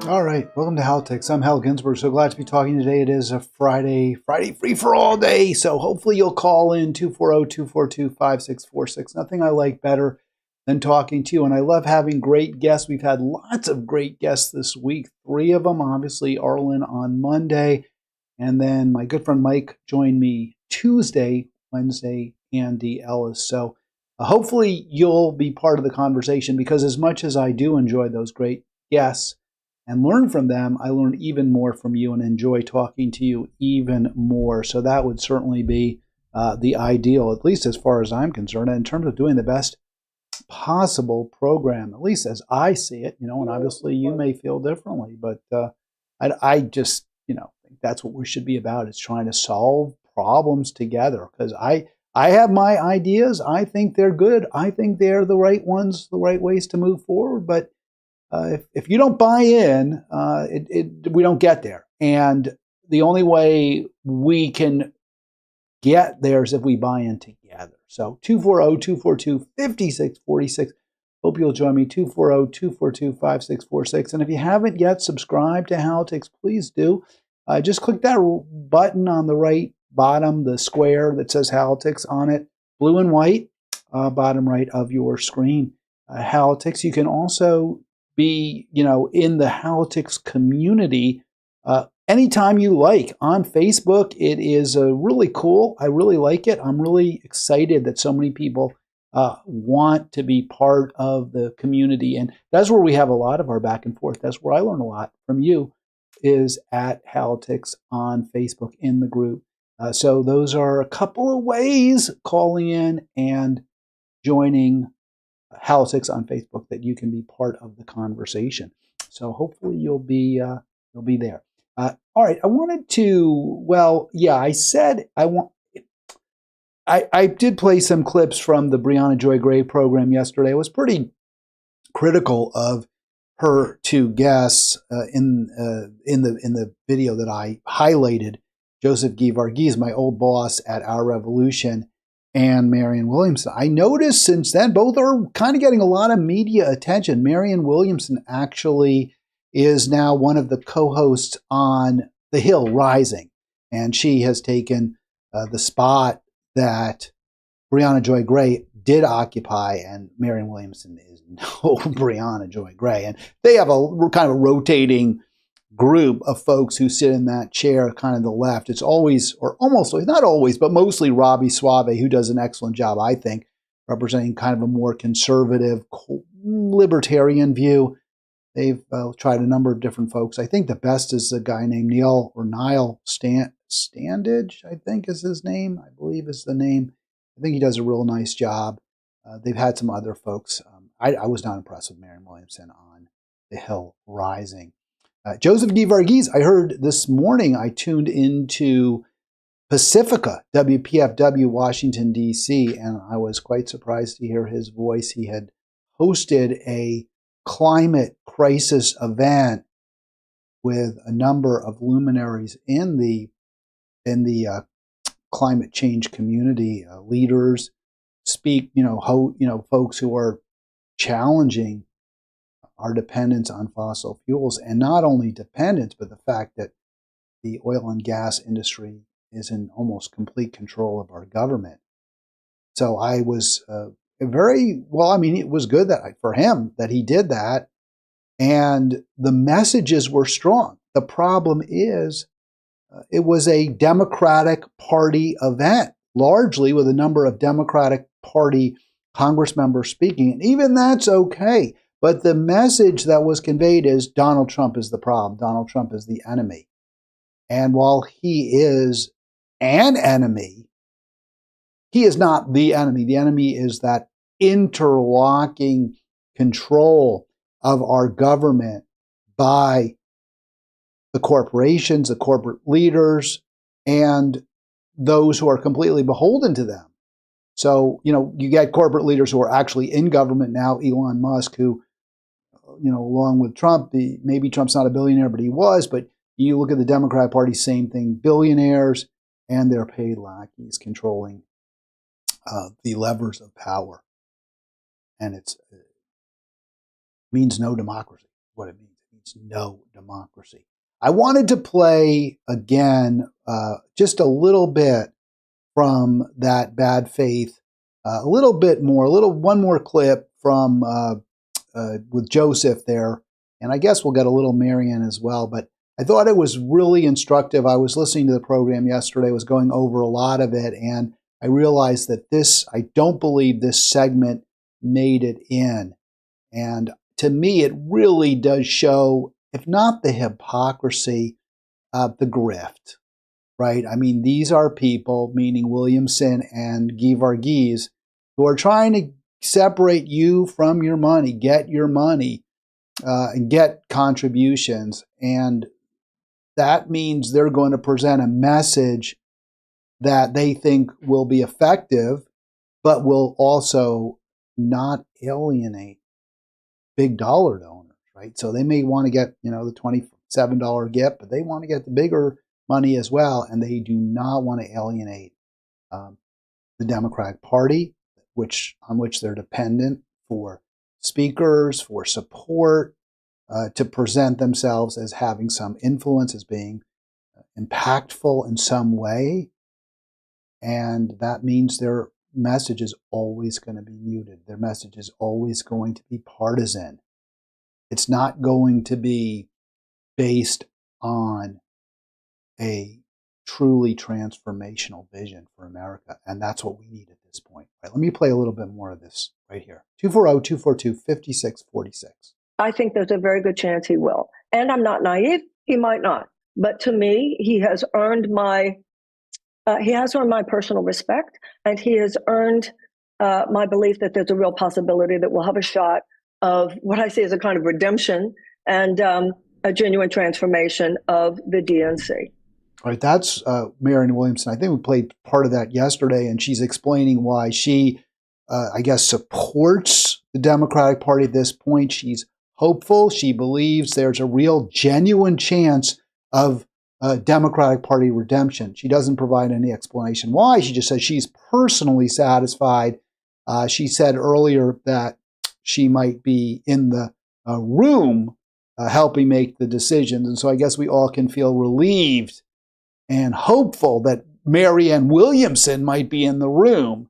All right, welcome to Halitics. I'm Hal Ginsberg. So glad to be talking today. It is a Friday free for all day. So hopefully you'll call in 240-242-5646. Nothing I like better than talking to you. And I love having great guests. We've had lots of great guests this week. 3 of them, obviously, Arlen on Monday. And then my good friend Mike joined me Tuesday, Wednesday, Andy Ellis. So hopefully you'll be part of the conversation, because as much as I do enjoy those great guests and learn from them, I learn even more from you and enjoy talking to you even more. So that would certainly be the ideal, at least as far as I'm concerned, and in terms of doing the best possible program, at least as I see it, and obviously you may feel differently, but I just, think that's what we should be about, is trying to solve problems together, because I have my ideas. I think they're good. I think they're the right ones, the right ways to move forward, but if you don't buy in, we don't get there. And the only way we can get there is if we buy in together. So 240-242-5646. Hope you'll join me, 240-242-5646. And if you haven't yet subscribed to Halitics, please do. Just click that button on the right bottom, the square that says Halitics on it, blue and white, bottom right of your screen. Halitics. You can also be, in the Halitics community anytime you like. On Facebook, it is really cool. I really like it. I'm really excited that so many people want to be part of the community. And that's where we have a lot of our back and forth. That's where I learn a lot from you, is at Halitics on Facebook in the group. So those are a couple of ways, calling in and joining Halitics on Facebook, that you can be part of the conversation. So hopefully you'll be there. All right, I wanted to. I said I want. I did play some clips from the Brianna Joy Gray program yesterday. I was pretty critical of her 2 guests in the video that I highlighted. Joseph Guy Varghese, my old boss at Our Revolution, and Marianne Williamson. I noticed since then both are kind of getting a lot of media attention. Marianne Williamson actually is now one of the co-hosts on The Hill Rising, and she has taken the spot that Brianna Joy Gray did occupy, and Marianne Williamson is no Brianna Joy Gray. And they have a kind of a rotating group of folks who sit in that chair, kind of the left. It's always, or almost, not always, but mostly Robbie Suave, who does an excellent job, I think, representing kind of a more conservative, libertarian view. They've tried a number of different folks. I think the best is a guy named Niall Standage, I think is his name. I believe is the name. I think he does a real nice job. They've had some other folks. I was not impressed with Marianne Williamson on The Hill Rising. Joseph Guy Varghese, I heard this morning, I tuned into Pacifica, WPFW, Washington, D.C., and I was quite surprised to hear his voice. He had hosted a climate crisis event with a number of luminaries in the climate change community, leaders, folks who are challenging our dependence on fossil fuels, and not only dependence, but the fact that the oil and gas industry is in almost complete control of our government. So I was it was good for him that he did that, and the messages were strong. The problem is it was a Democratic Party event, largely with a number of Democratic Party Congress members speaking, and even that's okay. But the message that was conveyed is Donald Trump is the problem. Donald Trump is the enemy. And while he is an enemy, he is not the enemy. The enemy is that interlocking control of our government by the corporations, the corporate leaders, and those who are completely beholden to them. So, you get corporate leaders who are actually in government now, Elon Musk, who, along with Trump, maybe Trump's not a billionaire, but he was. But you look at the Democrat Party, same thing, billionaires and their paid lackeys controlling the levers of power. And it means no democracy, what it means. It means means no democracy. I wanted to play again just a little bit from that bad faith, a little bit more, one more clip from with Joseph there, and I guess we'll get a little Marianne as well. But I thought it was really instructive. I was listening to the program yesterday, was going over a lot of it, and I realized that I don't believe this segment made it in. And to me, it really does show, if not the hypocrisy, the grift, right? I mean, these are people, meaning Williamson and Guy Varghese, who are trying to separate you from your money, get your money, and get contributions. And that means they're going to present a message that they think will be effective, but will also not alienate big dollar donors, right? So they may want to get, the $27 gift, but they want to get the bigger money as well, and they do not want to alienate the Democratic Party, on which they're dependent for speakers, for support, to present themselves as having some influence, as being impactful in some way. And that means their message is always going to be muted. Their message is always going to be partisan. It's not going to be based on a truly transformational vision for America. And that's what we need at this point. Right, let me play a little bit more of this right here. 240-242-5646. I think there's a very good chance he will. And I'm not naive. He might not. But to me, he has earned my personal respect, and he has earned my belief that there's a real possibility that we'll have a shot of what I see as a kind of redemption and a genuine transformation of the DNC. All right, that's Marianne Williamson. I think we played part of that yesterday, and she's explaining why she, I guess, supports the Democratic Party at this point. She's hopeful. She believes there's a real, genuine chance of Democratic Party redemption. She doesn't provide any explanation why. She just says she's personally satisfied. She said earlier that she might be in the room helping make the decisions. And so I guess we all can feel relieved and hopeful that Marianne Williamson might be in the room.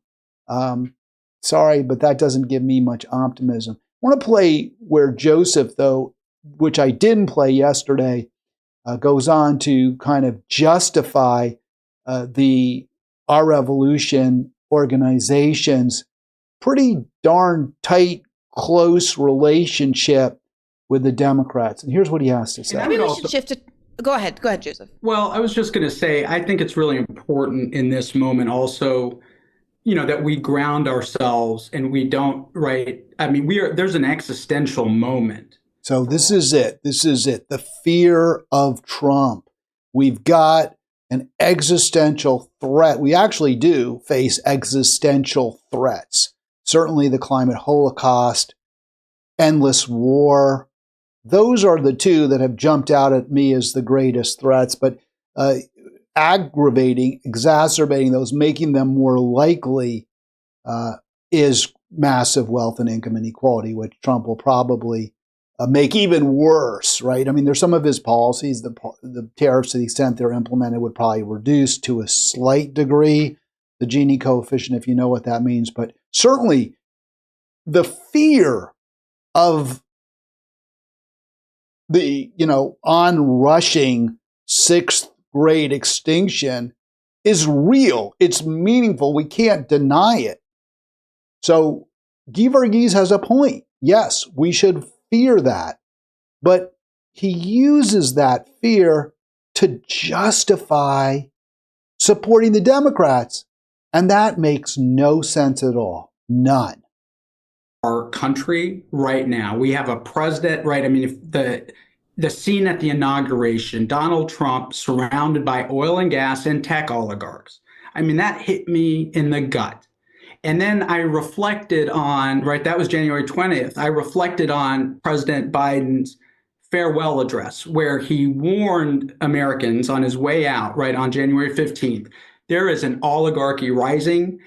Sorry, but that doesn't give me much optimism. I want to play where Joseph, though, which I didn't play yesterday, goes on to kind of justify Our Revolution organization's pretty darn tight, close relationship with the Democrats. And here's what he has to say. Maybe we should shift to... Go ahead, Joseph. Well, I was just going to say, I think it's really important in this moment also, that we ground ourselves and we don't, right? I mean, there's an existential moment. So this is it. The fear of Trump. We've got an existential threat. We actually do face existential threats. Certainly the climate holocaust, endless war. Those are the two that have jumped out at me as the greatest threats. But exacerbating those, making them more likely is massive wealth and income inequality, which Trump will probably make even worse, right? I mean, there's some of his policies, the tariffs to the extent they're implemented would probably reduce to a slight degree the Gini coefficient, if you know what that means. But certainly the fear of the, onrushing sixth grade extinction is real. It's meaningful. We can't deny it. So Guy Varghese has a point. Yes, we should fear that. But he uses that fear to justify supporting the Democrats. And that makes no sense at all. None. Our country right now, we have a president, right? I mean, if the scene at the inauguration, Donald Trump surrounded by oil and gas and tech oligarchs. I mean, that hit me in the gut. And then I reflected on, right, that was January 20th. I reflected on President Biden's farewell address, where he warned Americans on his way out, right, on January 15th. There is an oligarchy rising,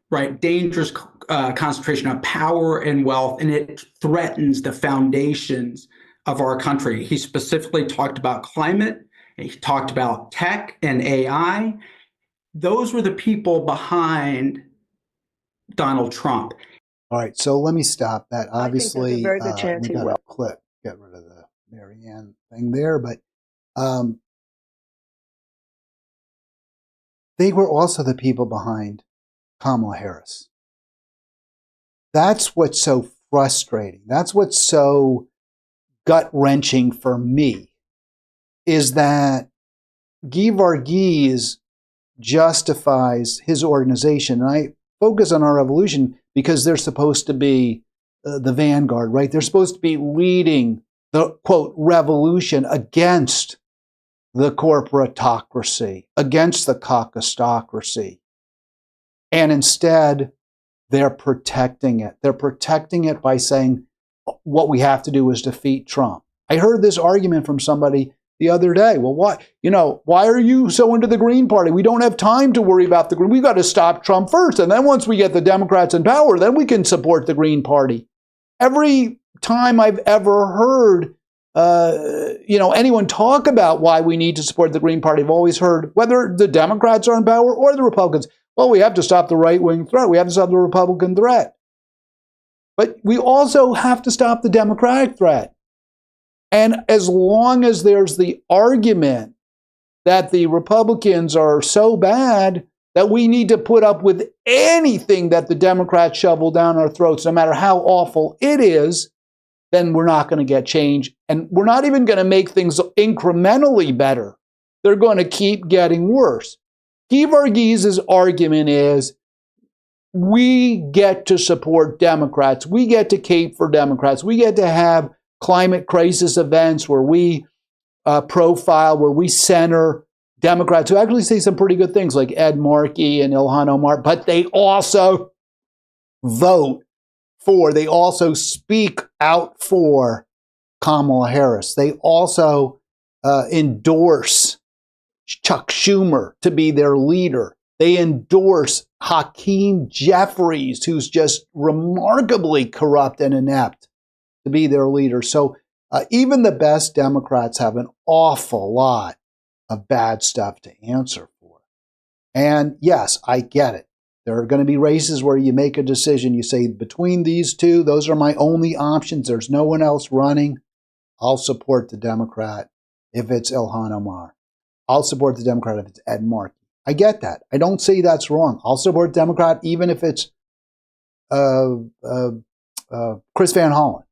right, dangerous concentration of power and wealth, and it threatens the foundations of our country. He specifically talked about climate. He talked about tech and AI. Those were the people behind Donald Trump. All right, so let me stop that. Obviously, I think there's a very good chance we he got will. a clip. Get rid of the Marianne thing there, but they were also the people behind Kamala Harris. That's what's so frustrating. That's what's so gut-wrenching for me, is that Guy Varghese justifies his organization. And I focus on our revolution because they're supposed to be the vanguard, right? They're supposed to be leading the, quote, revolution against the corporatocracy, against the caucustocracy. And instead, they're protecting it. They're protecting it by saying what we have to do is defeat Trump. I heard this argument from somebody the other day. Well, why are you so into the Green Party? We don't have time to worry about the Green. We've got to stop Trump first. And then once we get the Democrats in power, then we can support the Green Party. Every time I've ever heard anyone talk about why we need to support the Green Party, I've always heard, whether the Democrats are in power or the Republicans, well, we have to stop the right-wing threat. We have to stop the Republican threat. But we also have to stop the Democratic threat. And as long as there's the argument that the Republicans are so bad that we need to put up with anything that the Democrats shovel down our throats, no matter how awful it is, then we're not going to get change. And we're not even going to make things incrementally better. They're going to keep getting worse. Guy Varghese's argument is, we get to support Democrats. We get to cape for Democrats. We get to have climate crisis events where we profile, where we center Democrats who actually say some pretty good things, like Ed Markey and Ilhan Omar, but they also vote for, they also speak out for Kamala Harris. They also endorse Chuck Schumer to be their leader. They endorse Hakeem Jeffries, who's just remarkably corrupt and inept, to be their leader. So even the best Democrats have an awful lot of bad stuff to answer for. And yes, I get it. There are going to be races where you make a decision. You say, between these two, those are my only options. There's no one else running. I'll support the Democrat if it's Ilhan Omar. I'll support the Democrat if it's Ed Markey. I get that. I don't say that's wrong. I'll support Democrat even if it's Chris Van Hollen.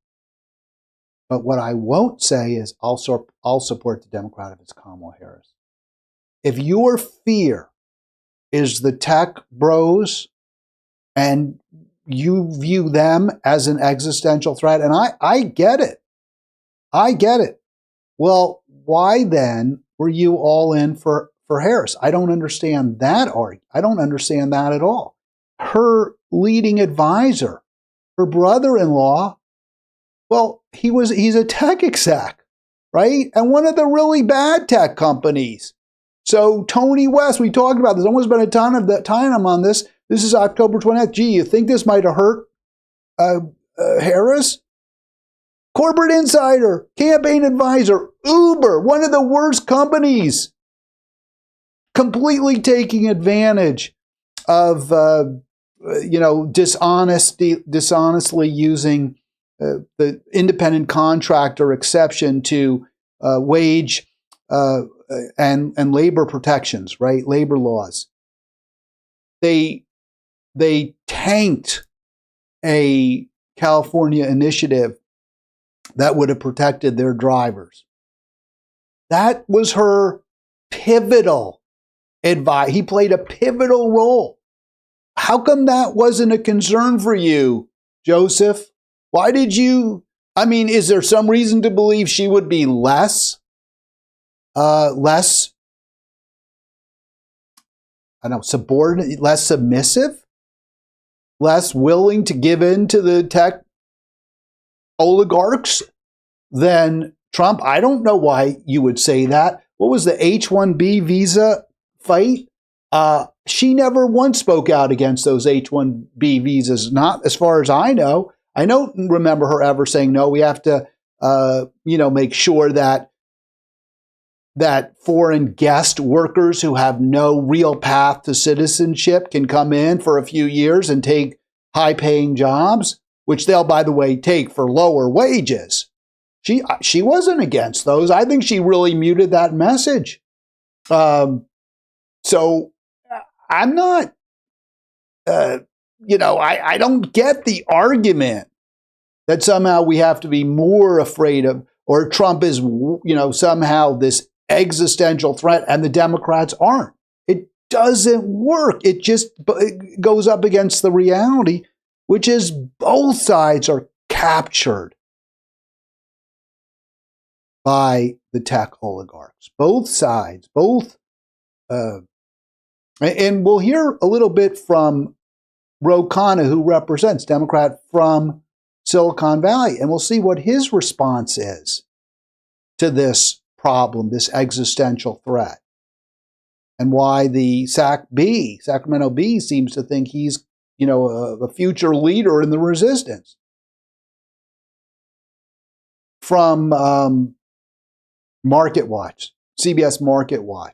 But what I won't say is I'll support the Democrat if it's Kamala Harris. If your fear is the tech bros and you view them as an existential threat, and I get it. I get it. Well, why then were you all in for Harris? I don't understand that argument. I don't understand that at all. Her leading advisor, her brother-in-law, well, he's a tech exec, right? And one of the really bad tech companies. So Tony West, we talked about this. Almost been a ton of that time on this. This is October 20th. Gee, you think this might have hurt Harris? Corporate Insider, campaign advisor, Uber, one of the worst companies, completely taking advantage of dishonestly using the independent contractor exception to wage and labor protections, right? Labor laws. They tanked a California initiative that would have protected their drivers. That was her pivotal advice. He played a pivotal role. How come that wasn't a concern for you, Joseph? Why did you? I mean, is there some reason to believe she would be less subordinate, less submissive, less willing to give in to the tech oligarchs than Trump? I don't know why you would say that. What was the H-1B visa fight? She never once spoke out against those H-1B visas, not as far as I know. I don't remember her ever saying, no, we have to make sure that foreign guest workers who have no real path to citizenship can come in for a few years and take high-paying jobs, which they'll, by the way, take for lower wages. She wasn't against those. I think she really muted that message. So I'm not, I don't get the argument that somehow we have to be more afraid of, or Trump is, somehow this existential threat and the Democrats aren't. It doesn't work. It goes up against the reality, which is both sides are captured by the tech oligarchs. Both sides, and we'll hear a little bit from Khanna, who represents Democrat from Silicon Valley, and we'll see what his response is to this problem, this existential threat, and why the Sacramento Bee seems to think he's, a future leader in the resistance. From Market Watch, CBS Market Watch.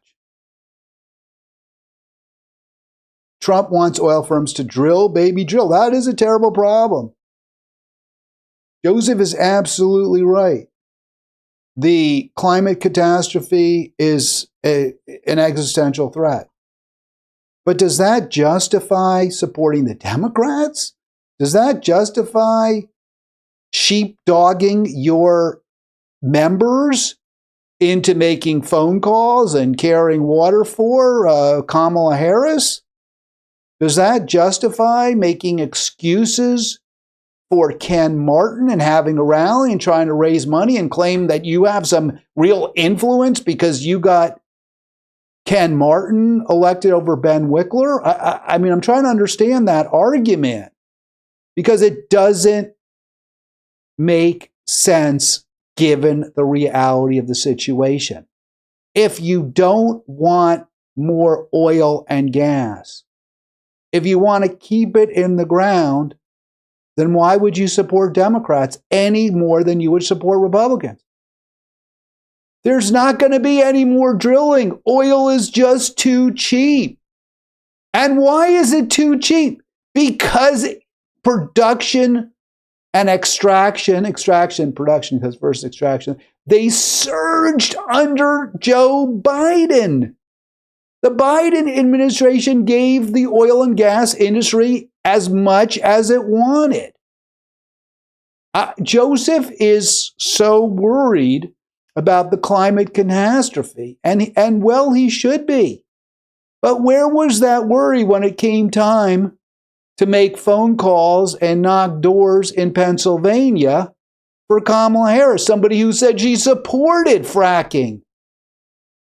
Trump wants oil firms to drill, baby, drill. That is a terrible problem. Joseph is absolutely right. The climate catastrophe is an existential threat. But does that justify supporting the Democrats? Does that justify sheepdogging your members into making phone calls and carrying water for Kamala Harris? Does that justify making excuses for Ken Martin and having a rally and trying to raise money and claim that you have some real influence because you got Ken Martin elected over Ben Wickler? I mean, I'm trying to understand that argument because it doesn't make sense given the reality of the situation. If you don't want more oil and gas, if you want to keep it in the ground, then why would you support Democrats any more than you would support Republicans? There's not going to be any more drilling. Oil is just too cheap. And why is it too cheap? Because production and extraction, production, because first extraction, they surged under Joe Biden. The Biden administration gave the oil and gas industry as much as it wanted. Joseph is so worried about the climate catastrophe, and well, he should be. But where was that worry when it came time to make phone calls and knock doors in Pennsylvania for Kamala Harris, somebody who said she supported fracking?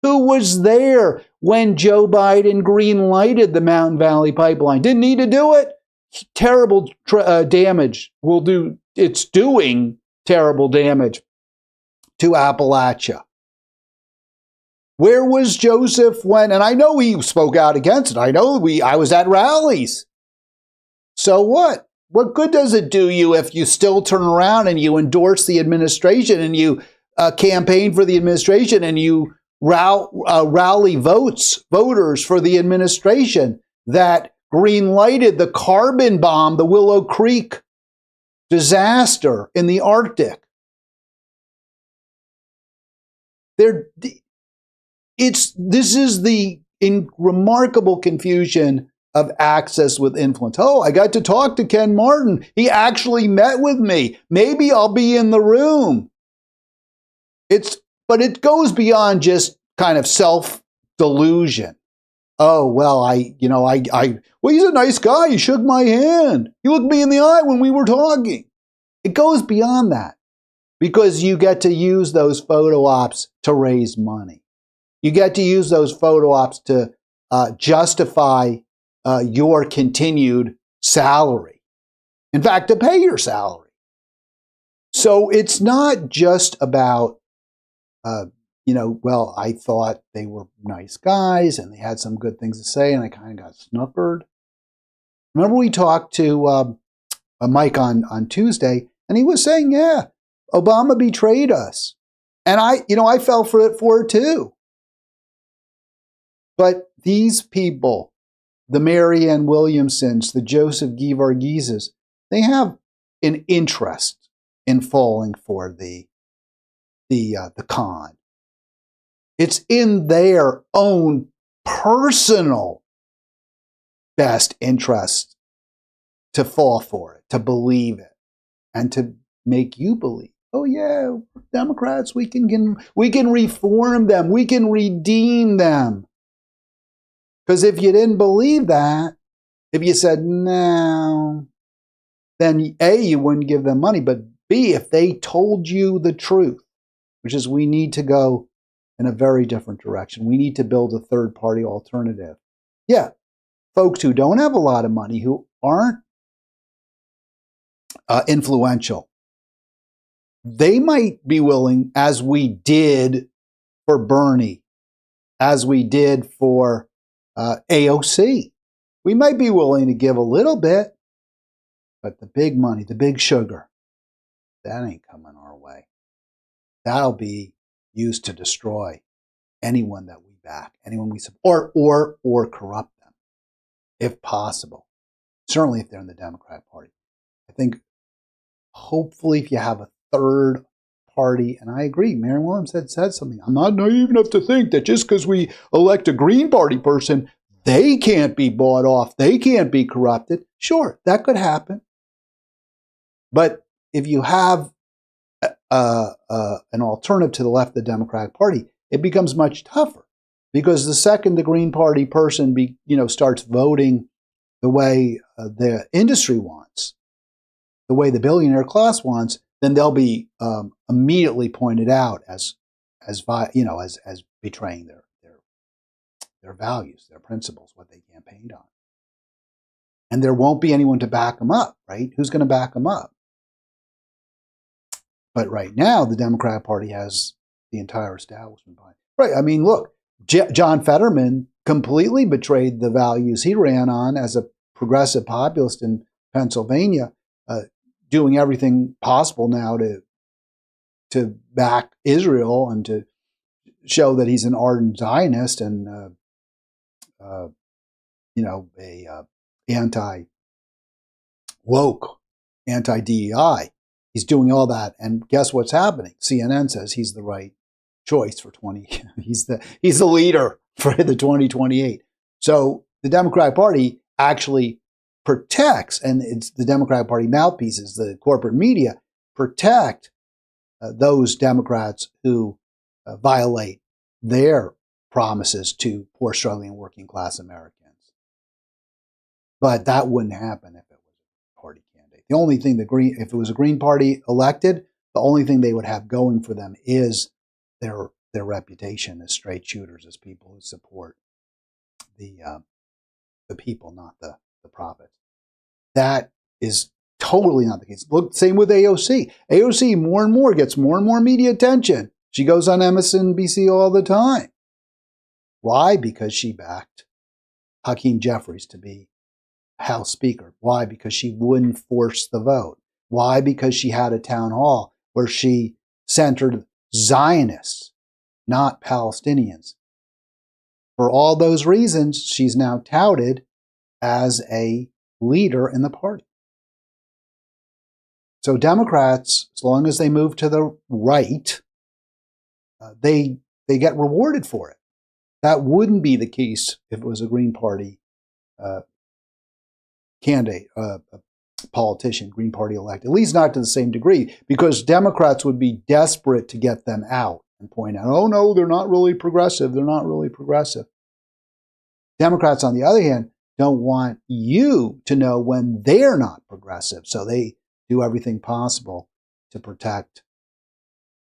Who was there when Joe Biden green-lighted the Mountain Valley Pipeline? Didn't need to do it? Terrible damage will do. It's doing terrible damage to Appalachia. Where was Joseph when, and I know he spoke out against it. I was at rallies. So what? What good does it do you if you still turn around and you endorse the administration and you campaign for the administration and you rally voters for the administration that green-lighted the carbon bomb, the Willow Creek disaster in the Arctic? This is the remarkable confusion of access with influence. Oh, I got to talk to Ken Martin. He actually met with me. Maybe I'll be in the room. But it goes beyond just kind of self-delusion. Oh, well, well, he's a nice guy. He shook my hand. He looked me in the eye when we were talking. It goes beyond that because you get to use those photo ops to raise money. You get to use those photo ops to justify your continued salary. In fact, to pay your salary. So it's not just about, well, I thought they were nice guys and they had some good things to say and I kind of got snookered. Remember we talked to Mike on Tuesday and he was saying, yeah, Obama betrayed us. And I fell for it too. But these people, the Marianne Williamsons, the Joseph Geevarghises, they have an interest in falling for the con. It's in their own personal best interest to fall for it, to believe it, and to make you believe, oh yeah, Democrats, we can reform them, we can redeem them. Because if you didn't believe that, if you said no, then A, you wouldn't give them money, but B, if they told you the truth, which is we need to go in a very different direction. We need to build a third-party alternative. Yeah, folks who don't have a lot of money, who aren't influential, they might be willing, as we did for Bernie, as we did for AOC. We might be willing to give a little bit, but the big money, the big sugar, that ain't coming our way. That'll be used to destroy anyone that we back, anyone we support, or corrupt them, if possible. Certainly if they're in the Democrat Party. I think hopefully if you have a third party, and I agree, Marianne Williams said something. I'm not naive enough to think that just because we elect a Green Party person, they can't be bought off, they can't be corrupted. Sure, that could happen. But if you have an alternative to the left of the Democratic Party, it becomes much tougher, because the second the Green Party person starts voting the way the industry wants, the way the billionaire class wants, then they'll be immediately pointed out as betraying their values, their principles, what they campaigned on. And there won't be anyone to back them up, right? Who's going to back them up? But right now, the Democratic Party has the entire establishment behind it. Right. I mean, look, John Fetterman completely betrayed the values he ran on as a progressive populist in Pennsylvania, doing everything possible now to back Israel and to show that he's an ardent Zionist and anti-woke, anti-DEI. He's doing all that, and guess what's happening? CNN says he's the right choice for 20. He's the leader for the 2028. So the Democratic Party actually protects, and it's the Democratic Party mouthpieces, the corporate media, protect those Democrats who violate their promises to poor, struggling, and working class Americans. But that wouldn't happen if it was a party candidate. The only thing if it was a Green Party elected, the only thing they would have going for them is their reputation as straight shooters, as people who support the people, not the profits. That is totally not the case. Look, same with AOC. AOC more and more gets more and more media attention. She goes on MSNBC all the time. Why? Because she backed Hakeem Jeffries to be House Speaker. Why? Because she wouldn't force the vote. Why? Because she had a town hall where she centered Zionists, not Palestinians. For all those reasons, she's now touted as a leader in the party. So Democrats, as long as they move to the right, they get rewarded for it. That wouldn't be the case if it was a Green Party candidate, a politician, Green Party elected, at least not to the same degree, because Democrats would be desperate to get them out and point out, oh no, they're not really progressive. They're not really progressive. Democrats, on the other hand, don't want you to know when they're not progressive. So they do everything possible to protect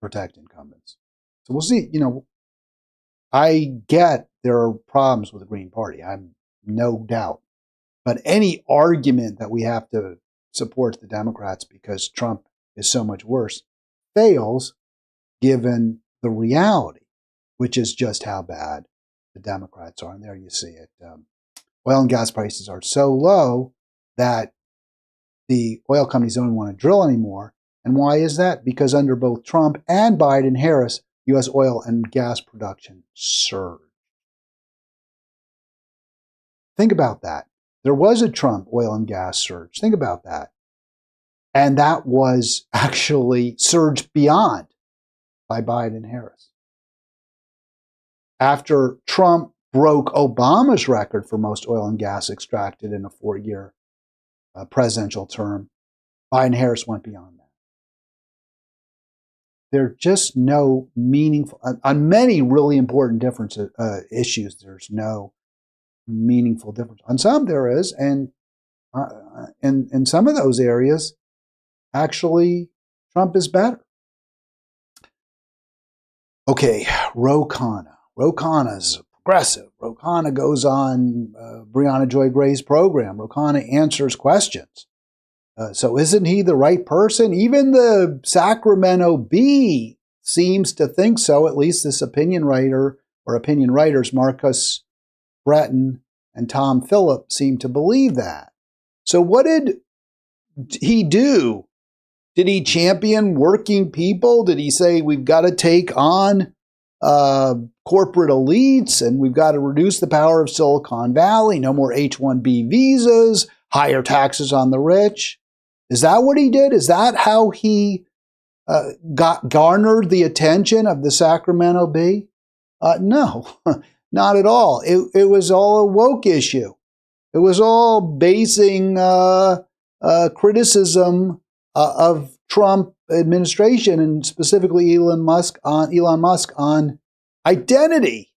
incumbents. So we'll see. I get there are problems with the Green Party. I'm no doubt. But any argument that we have to support the Democrats because Trump is so much worse fails, given the reality, which is just how bad the Democrats are. And there you see it. Oil and gas prices are so low that the oil companies don't want to drill anymore. And why is that? Because under both Trump and Biden-Harris, U.S. oil and gas production surged. Think about that. There was a Trump oil and gas surge. Think about that. And that was actually surged beyond by Biden-Harris. After Trump broke Obama's record for most oil and gas extracted in a 4-year presidential term, Biden-Harris went beyond that. There are just no meaningful, on many really important issues, there's no meaningful difference. On some there is, and in some of those areas, actually, Trump is better. Okay, Khanna. Khanna's progressive. Khanna goes on Brianna Joy Gray's program. Khanna answers questions. So isn't he the right person? Even the Sacramento Bee seems to think so, at least this opinion writer or opinion writers, Marcus Breton and Tom Phillip, seem to believe that. So what did he do? Did he champion working people? Did he say we've got to take on corporate elites and we've got to reduce the power of Silicon Valley, no more H-1B visas, higher taxes on the rich? Is that what he did? Is that how he garnered the attention of the Sacramento Bee? No, not at all. It was all a woke issue. It was all basing criticism of Trump administration and specifically Elon Musk on identity.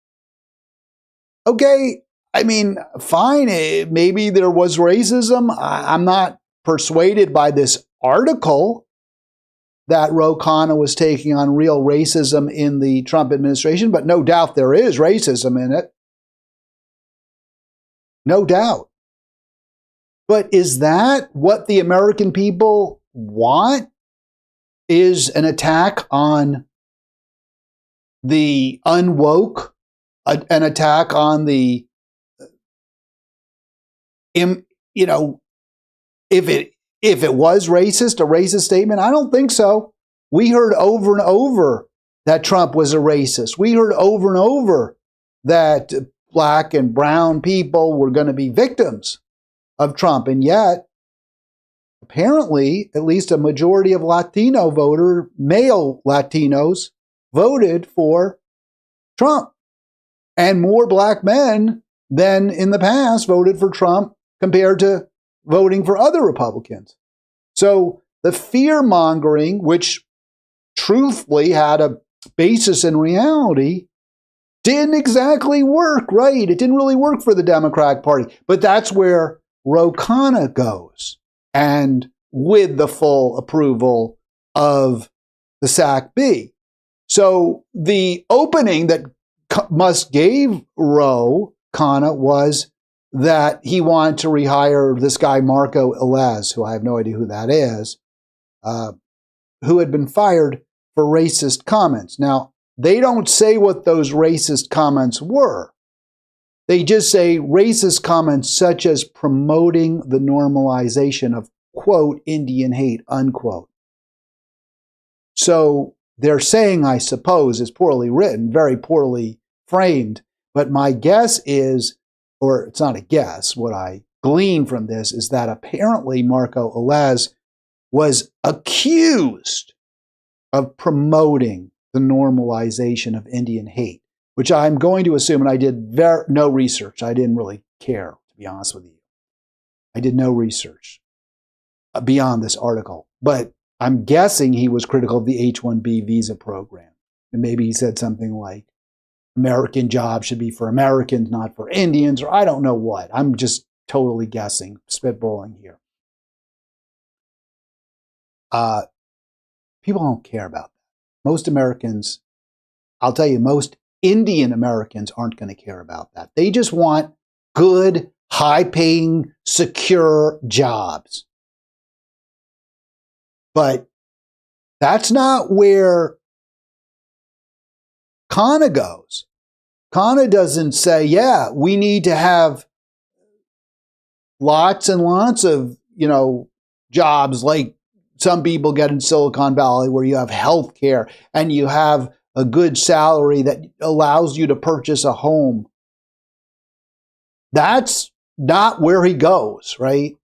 Okay, I mean, fine. Maybe there was racism. I'm not persuaded by this article that Khanna was taking on real racism in the Trump administration, but no doubt there is racism in it. No doubt. But is that what the American people want? Is an attack on the unwoke, an attack on the, if it was racist, a racist statement? I don't think so. We heard over and over that Trump was a racist. We heard over and over that black and brown people were going to be victims of Trump. And yet, apparently, at least a majority of male Latinos, voted for Trump. And more black men than in the past voted for Trump compared to voting for other Republicans. So the fear-mongering, which truthfully had a basis in reality, didn't exactly work, right? It didn't really work for the Democratic Party. But that's where Khanna goes, and with the full approval of the SAC-B. So the opening that Musk gave Khanna was that he wanted to rehire this guy, Marco Elez, who I have no idea who that is, who had been fired for racist comments. Now, they don't say what those racist comments were. They just say racist comments such as promoting the normalization of, quote, Indian hate, unquote. So they're saying, I suppose, is poorly written, very poorly framed. But my guess is, or it's not a guess, what I glean from this is that apparently Marco Elez was accused of promoting the normalization of Indian hate, which I'm going to assume, and I did no research. I didn't really care, to be honest with you. I did no research beyond this article. But I'm guessing he was critical of the H-1B visa program. And maybe he said something like, American jobs should be for Americans, not for Indians, or I don't know what. I'm just totally guessing, spitballing here. People don't care about that. Most Americans, I'll tell you, most Indian Americans aren't going to care about that. They just want good, high-paying, secure jobs. But that's not where Khanna goes. Khanna doesn't say, yeah, we need to have lots and lots of, jobs like some people get in Silicon Valley where you have health care and you have a good salary that allows you to purchase a home. That's not where he goes, right?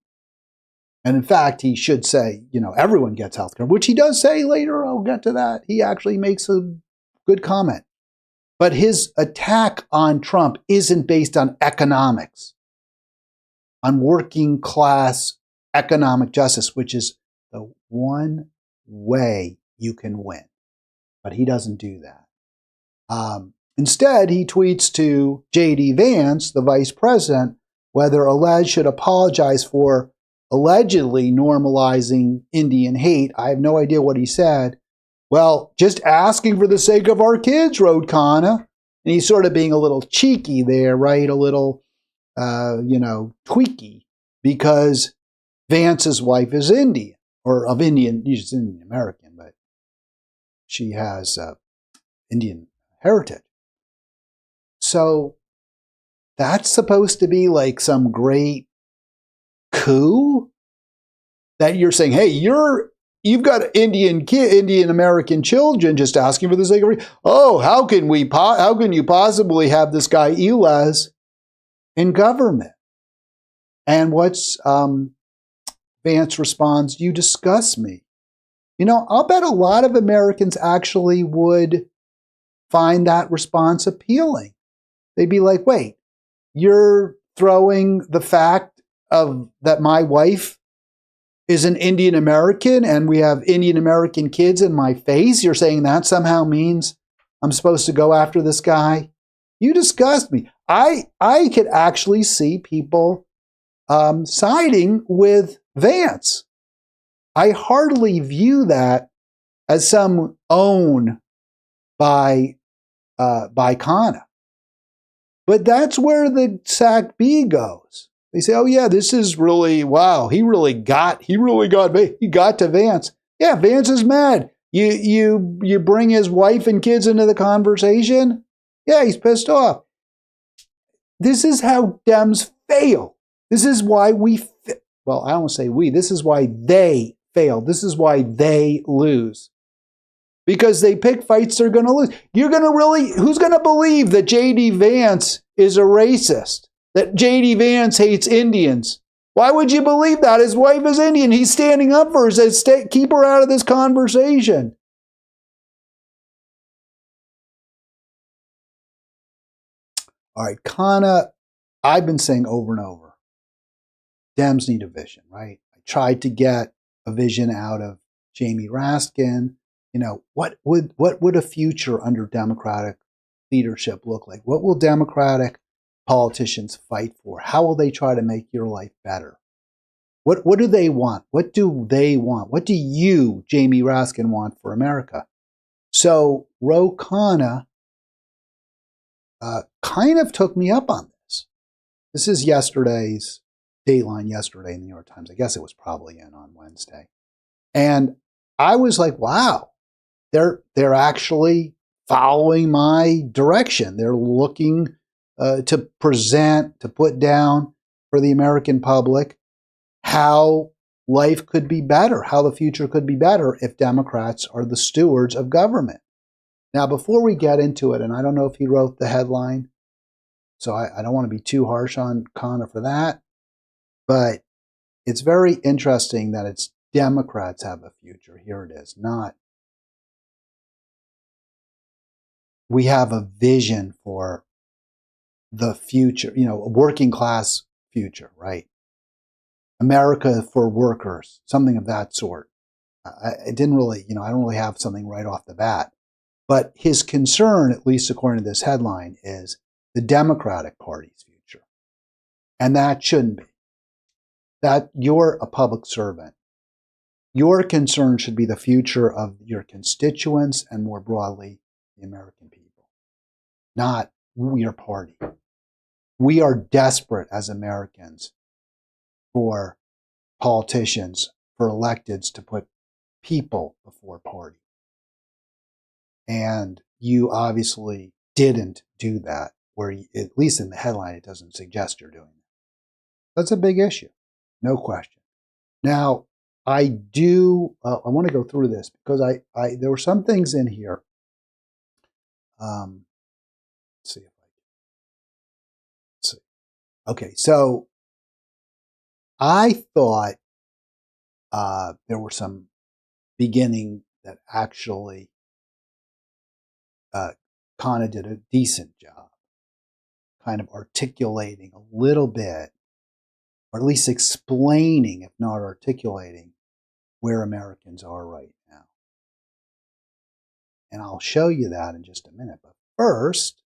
And in fact, he should say, everyone gets health care, which he does say later. I'll get to that. He actually makes a good comment. But his attack on Trump isn't based on economics, on working class economic justice, which is the one way you can win. But he doesn't do that. Instead, he tweets to J.D. Vance, the vice president, whether Alleged should apologize for allegedly normalizing Indian hate. I have no idea what he said. Well, just asking for the sake of our kids, wrote Khanna. And he's sort of being a little cheeky there, right? A little, tweaky, because Vance's wife is Indian, or of Indian, she's Indian American, but she has Indian heritage. So that's supposed to be like some great coup that you're saying, hey, you've got Indian American children, just asking for the sake of, how can you possibly have this guy Elias in government? And what's Vance responds, you disgust me. I'll bet a lot of Americans actually would find that response appealing. They'd be like, wait, you're throwing the fact of that my wife is an Indian American and we have Indian American kids in my face. You're saying that somehow means I'm supposed to go after this guy? You disgust me. I could actually see people siding with Vance. I hardly view that as some own by Khanna. But that's where the SAC B goes. They say, oh yeah, this is really, wow, he got to Vance. Yeah, Vance is mad. You bring his wife and kids into the conversation? Yeah, he's pissed off. This is how Dems fail. This is why I don't want to say we, this is why they fail. This is why they lose. Because they pick fights they're going to lose. Who's going to believe that J.D. Vance is a racist? That J.D. Vance hates Indians? Why would you believe that? His wife is Indian. He's standing up for her. Says, keep her out of this conversation. All right, Khanna, I've been saying over and over, Dems need a vision, right? I tried to get a vision out of Jamie Raskin. What would a future under Democratic leadership look like? What will Democratic politicians fight for? How will they try to make your life better? What do they want? What do they want? What do you, Jamie Raskin, want for America? So Ro Khanna kind of took me up on this. This is yesterday's Dateline yesterday in the New York Times. I guess it was probably in on Wednesday. And I was like, wow, they're actually following my direction. They're looking to present, to put down for the American public how life could be better, how the future could be better if Democrats are the stewards of government. Now, before we get into it, and I don't know if he wrote the headline, so I don't want to be too harsh on Khanna for that, but it's very interesting that it's Democrats have a future. Here it is, not we have a vision for the future, a working class future, right? America for workers, something of that sort. I didn't really, I don't really have something right off the bat. But his concern, at least according to this headline, is the Democratic Party's future. And that shouldn't be. That you're a public servant. Your concern should be the future of your constituents and more broadly, the American people, not your party. We are desperate as Americans for politicians, for electeds to put people before party. And you obviously didn't do that, where at least in the headline, it doesn't suggest you're doing that. That's a big issue, no question. Now, I do. I want to go through this because there were some things in here. Let's see if I can see. Okay, so I thought there were some beginning that actually Khanna did a decent job, kind of articulating a little bit, or at least explaining, if not articulating, where Americans are right now. And I'll show you that in just a minute. But first,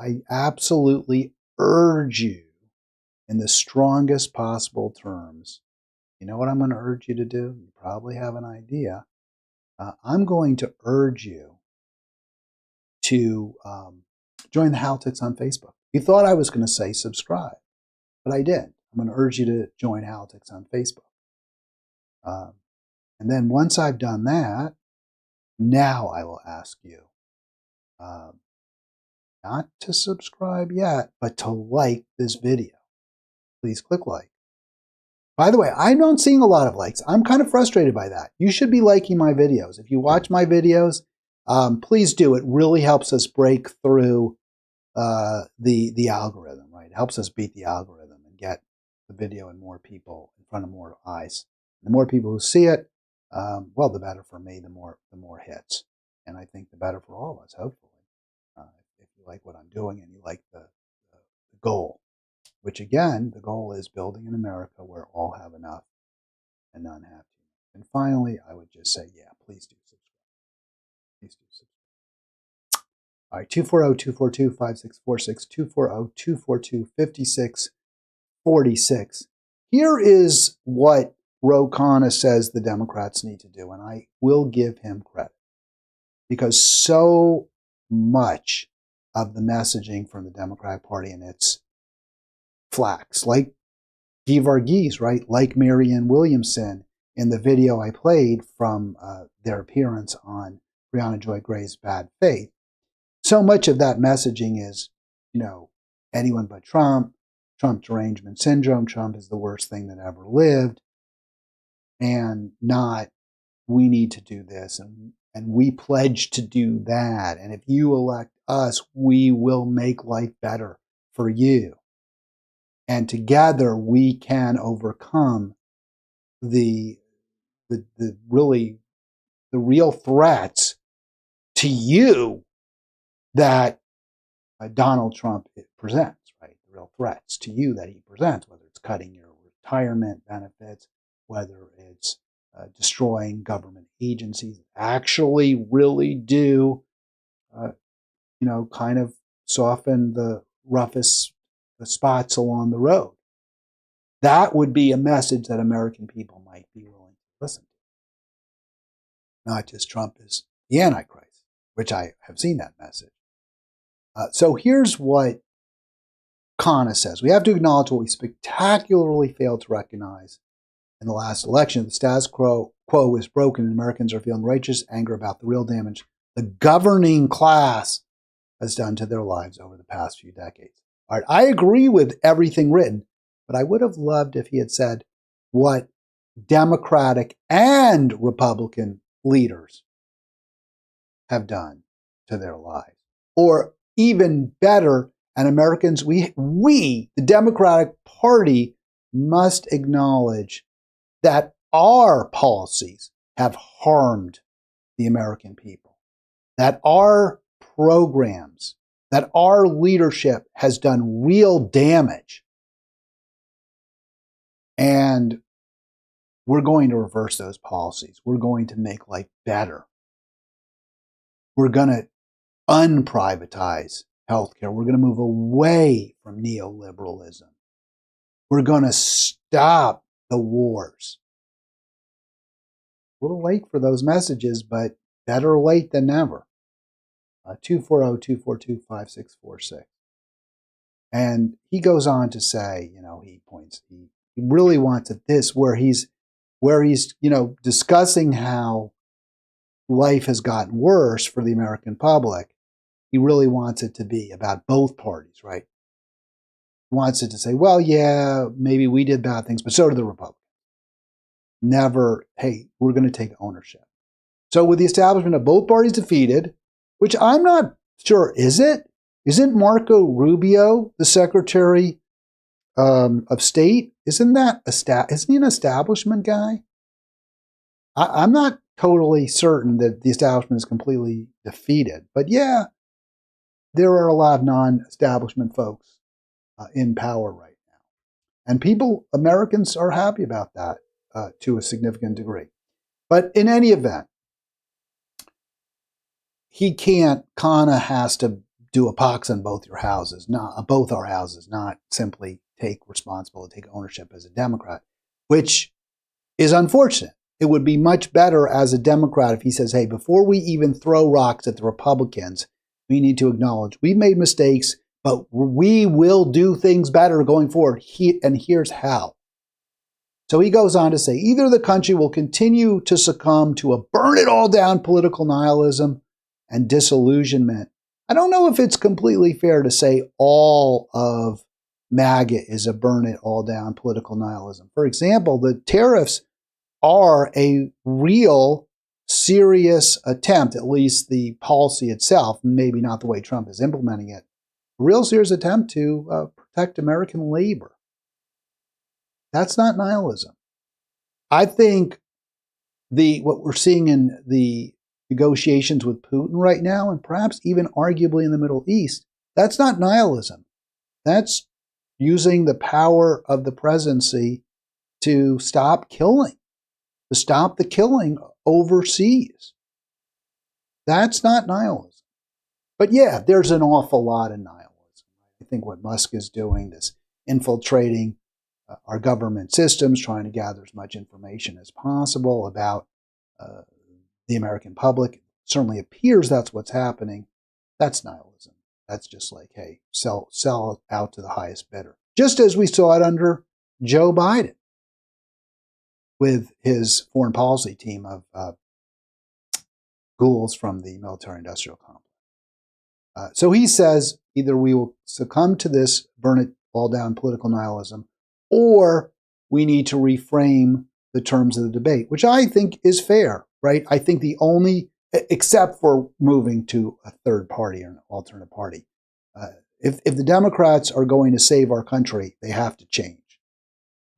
I absolutely urge you in the strongest possible terms. You know what I'm going to urge you to do? You probably have an idea. I'm going to urge you to join the Halitics on Facebook. You thought I was going to say subscribe, but I did. I'm going to urge you to join Halitics on Facebook. And then once I've done that, now I will ask you not to subscribe yet, but to like this video. Please click like. By the way, I'm not seeing a lot of likes. I'm kind of frustrated by that. You should be liking my videos. If you watch my videos, please do. It really helps us break through the algorithm, right? It helps us beat the algorithm and get the video in more people, in front of more eyes. The more people who see it, well, the better for me, the more hits. And I think the better for all of us, hopefully. If you like what I'm doing and you like the goal, which again, the goal is building an America where all have enough and none have too much. And finally, I would just say, yeah, please do subscribe. Please do subscribe. All right, 240-242-5646, 240-242-5646. Here is what Khanna says the Democrats need to do, and I will give him credit, because so much of the messaging from the Democratic Party and its flacks, like Guy Verghese, right? Like Marianne Williamson in the video I played from their appearance on Brianna Joy Gray's Bad Faith. So much of that messaging is, anyone but Trump, Trump derangement syndrome, Trump is the worst thing that ever lived, and not, we need to do this, and we pledge to do that, and if you elect us, we will make life better for you. And together we can overcome the real threats to you that Donald Trump presents, right? The real threats to you that he presents, whether it's cutting your retirement benefits, whether it's destroying government agencies that actually really do, kind of soften the roughest spots along the road. That would be a message that American people might be willing to listen to. Not just Trump is the Antichrist, which I have seen that message. So here's what Khanna says. We have to acknowledge what we spectacularly failed to recognize in the last election. The status quo is broken and Americans are feeling righteous anger about the real damage the governing class has done to their lives over the past few decades. All right, I agree with everything written, but I would have loved if he had said what Democratic and Republican leaders have done to their lives. Or even better, and Americans, we, the Democratic Party, must acknowledge that our policies have harmed the American people, that our programs, that our leadership has done real damage. And we're going to reverse those policies. We're going to make life better. We're going to unprivatize healthcare. We're going to move away from neoliberalism. We're going to stop the wars. A little late for those messages, but better late than never. 240-242-5646. And he goes on to say, he really wants at this where he's, discussing how life has gotten worse for the American public. He really wants it to be about both parties, right? He wants it to say, well, yeah, maybe we did bad things, but so did the Republicans. never, hey, we're going to take ownership. So with the establishment of both parties defeated, which I'm not sure, isn't Marco Rubio the Secretary of State? Isn't he an establishment guy? I'm not totally certain that the establishment is completely defeated, but yeah, there are a lot of non-establishment folks in power right now. And Americans are happy about that to a significant degree. But in any event, Khanna has to do a pox on both our houses, not simply take responsibility, take ownership as a Democrat, which is unfortunate. It would be much better as a Democrat if he says, hey, before we even throw rocks at the Republicans, we need to acknowledge we've made mistakes, but we will do things better going forward, and here's how. So he goes on to say, either the country will continue to succumb to a burn-it-all-down political nihilism and disillusionment. I don't know if it's completely fair to say all of MAGA is a burn-it-all-down political nihilism. For example, the tariffs are a real serious attempt, at least the policy itself, maybe not the way Trump is implementing it, a real serious attempt to protect American labor. That's not nihilism. I think what we're seeing in the negotiations with Putin right now, and perhaps even arguably in the Middle East, that's not nihilism. That's using the power of the presidency to stop killing, to stop the killing overseas. That's not nihilism. But yeah, there's an awful lot of nihilism. I think what Musk is doing, this infiltrating our government systems, trying to gather as much information as possible about the American public. It certainly appears that's what's happening. That's nihilism. That's just like, hey, sell out to the highest bidder. Just as we saw it under Joe Biden with his foreign policy team of ghouls from the military-industrial complex. So he says either we will succumb to this burn-it-all-down political nihilism, or we need to reframe the terms of the debate, which I think is fair, right? I think the only, except for moving to a third party or an alternate party, if the Democrats are going to save our country, they have to change.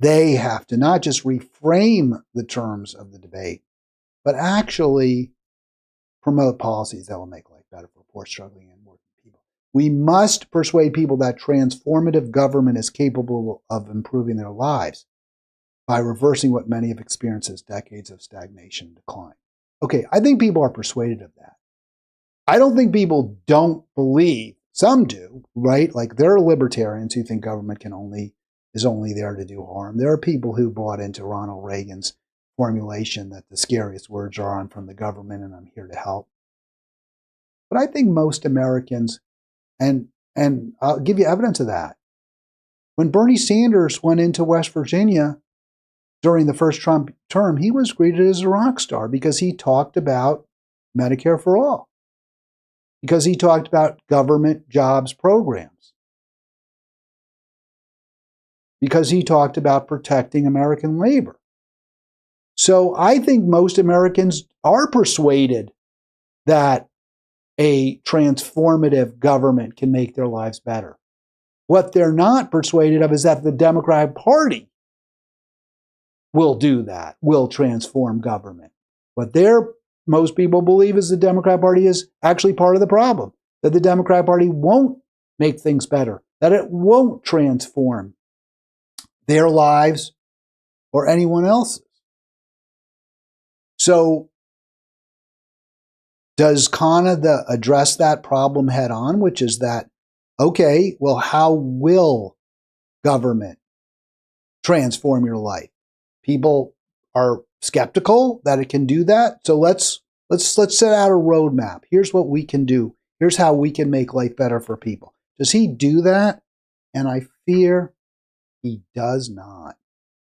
They have to not just reframe the terms of the debate, but actually promote policies that will make life better for poor, struggling, and working people. We must persuade people that transformative government is capable of improving their lives by reversing what many have experienced as decades of stagnation and decline. Okay, I think people are persuaded of that. I don't think people don't believe. Some do, right? Like there are libertarians who think government is only there to do harm. There are people who bought into Ronald Reagan's formulation that the scariest words are "I'm from the government and I'm here to help." But I think most Americans, and I'll give you evidence of that. When Bernie Sanders went into West Virginia during the first Trump term, he was greeted as a rock star because he talked about Medicare for all, because he talked about government jobs programs, because he talked about protecting American labor. So I think most Americans are persuaded that a transformative government can make their lives better. What they're not persuaded of is that the Democratic Party will do that, will transform government. What most people believe is the Democratic Party is actually part of the problem, that the Democratic Party won't make things better, that it won't transform their lives or anyone else's. So does Khanna address that problem head on, which is that, okay, well, how will government transform your life? People are skeptical that it can do that. So let's set out a roadmap. Here's what we can do. Here's how we can make life better for people. Does he do that? And I fear he does not.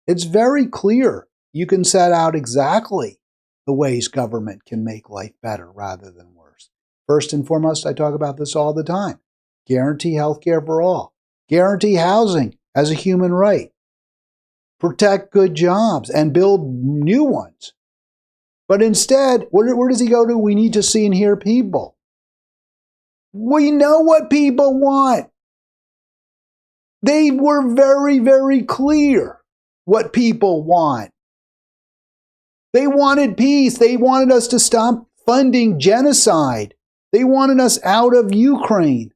It's very clear. You can set out exactly the ways government can make life better rather than worse. First and foremost, I talk about this all the time. Guarantee health care for all. Guarantee housing as a human right. protect good jobs, and build new ones. But instead, where does he go to? We need to see and hear people. We know what people want. They were very, very clear what people want. They wanted peace. They wanted us to stop funding genocide. They wanted us out of Ukraine.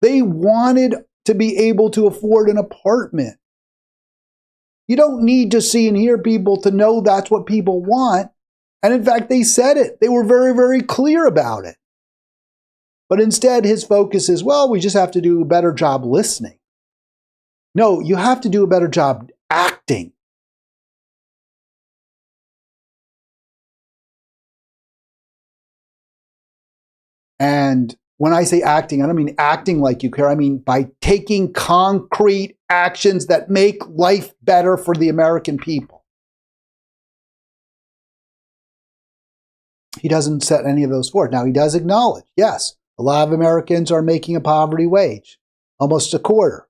They wanted to be able to afford an apartment. You don't need to see and hear people to know that's what people want. And in fact, they said it. They were very, very clear about it. But instead, his focus is, well, we just have to do a better job listening. No, you have to do a better job acting. And when I say acting, I don't mean acting like you care. I mean by taking concrete actions that make life better for the American people. He doesn't set any of those forth. Now, he does acknowledge, yes, a lot of Americans are making a poverty wage, almost a quarter.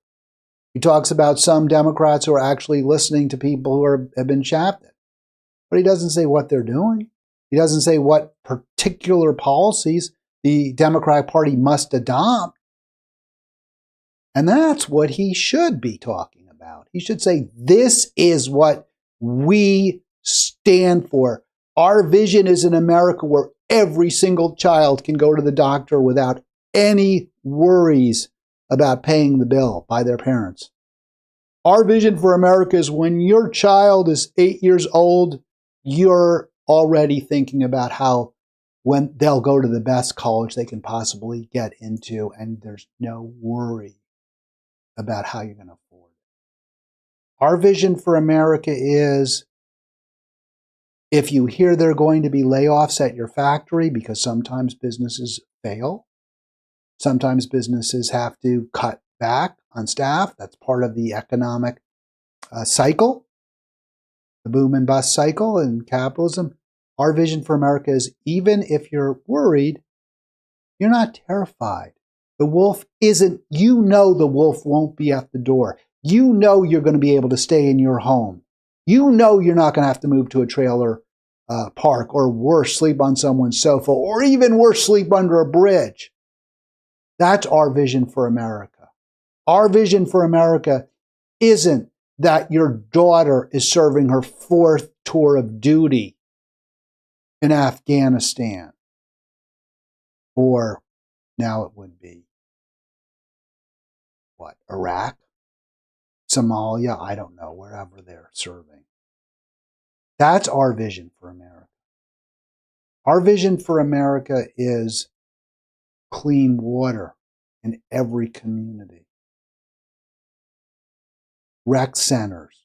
He talks about some Democrats who are actually listening to people who have been shafted. But he doesn't say what they're doing. He doesn't say what particular policies the Democratic Party must adopt. And that's what he should be talking about. He should say, this is what we stand for. Our vision is an America where every single child can go to the doctor without any worries about paying the bill by their parents. Our vision for America is when your child is 8 years old, you're already thinking about how when they'll go to the best college they can possibly get into, and there's no worry about how you're going to afford it. Our vision for America is, if you hear there are going to be layoffs at your factory, because sometimes businesses fail, sometimes businesses have to cut back on staff. That's part of the economic cycle, the boom and bust cycle in capitalism. Our vision for America is, even if you're worried, you're not terrified. The wolf isn't, you know the wolf won't be at the door. You know you're going to be able to stay in your home. You know you're not going to have to move to a trailer park, or worse, sleep on someone's sofa, or even worse, sleep under a bridge. That's our vision for America. Our vision for America isn't that your daughter is serving her 4th tour of duty in Afghanistan, or now it would be, what, Iraq, Somalia, I don't know, wherever they're serving. That's our vision for America. Our vision for America is clean water in every community, rec centers,